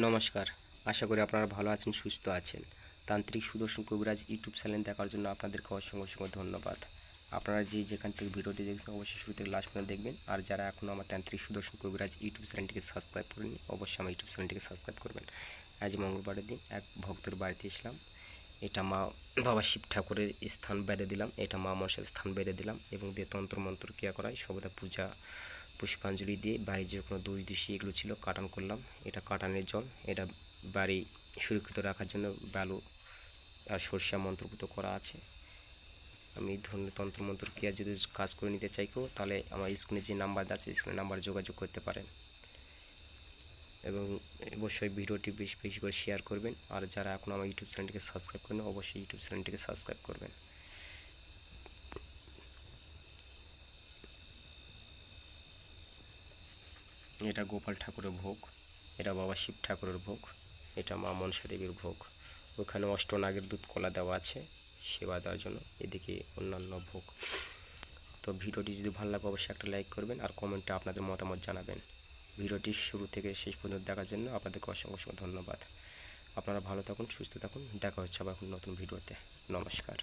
নমস্কার, আশা করি আপনারা ভালো আছেন, সুস্থ আছেন। তান্ত্রিক সুদর্শন কবিরাজ ইউটিউব চ্যানেল দেখার জন্য আপনাদেরকে অসংখ্য অসংখ্য ধন্যবাদ। আপনারা যেখান থেকে ভিডিওটি দেখছেন অবশ্যই শুরু থেকে লাস্ট পর্যন্ত দেখবেন। আর যারা এখনও আমার তান্ত্রিক সুদর্শন কবিরাজ ইউটিউব চ্যানেলটিকে সাবস্ক্রাইব করেনি, অবশ্যই আমার ইউটিউব চ্যানেলটিকে সাবস্ক্রাইব করবেন। আজ মঙ্গলবারের দিন এক ভক্তের বাড়িতে এসলাম। এটা মা বাবা শিব ঠাকুরের স্থান বেঁধে দিলাম, এটা মা মনসার স্থান বেঁধে দিলাম এবং দিয়ে তন্ত্রমন্ত্র ক্রিয়া করাই সর্বদা পূজা পুষ্পাঞ্জলি দিয়ে বাড়ির যে কোনো দোষ দোষী এগুলো ছিল কাটান করলাম। এটা কাটানের জল, এটা বাড়ি সুরক্ষিত রাখার জন্য বালু আর সর্ষা মন্ত্রপুত করা আছে। আমি এই ধরনের তন্ত্রমন্ত্র ক্রিয়া যদি কাজ করে নিতে চাই কেউ, তাহলে আমার স্ক্রিনে যে নাম্বার আছে স্ক্রিনের নাম্বারে যোগাযোগ করতে পারেন এবং অবশ্যই ভিডিওটি বেশি বেশি করে শেয়ার করবেন। আর যারা এখন আমার ইউটিউব চ্যানেলটিকে সাবস্ক্রাইব করেন, অবশ্যই ইউটিউব চ্যানেলটিকে সাবস্ক্রাইব করবেন। এটা গোপাল ঠাকুরের ভোগ, এটা বাবা শিব ঠাকুরের ভোগ, এটা মা মনসা দেবীর ভোগ। ওখানে অষ্টনাগের দুধ কলা দেওয়া আছে সেবা দেওয়ার জন্য, এদিকে অন্যান্য ভোগ। তো ভিডিওটি যদি ভালো লাগে অবশ্যই একটা লাইক করবেন আর কমেন্টে আপনাদের মতামত জানাবেন। ভিডিওটি শুরু থেকে শেষ পর্যন্ত দেখার জন্য আপনাদেরকে অসংখ্য অসংখ্য ধন্যবাদ। আপনারা ভালো থাকুন, সুস্থ থাকুন, দেখা হচ্ছে আবার নতুন ভিডিওতে। নমস্কার।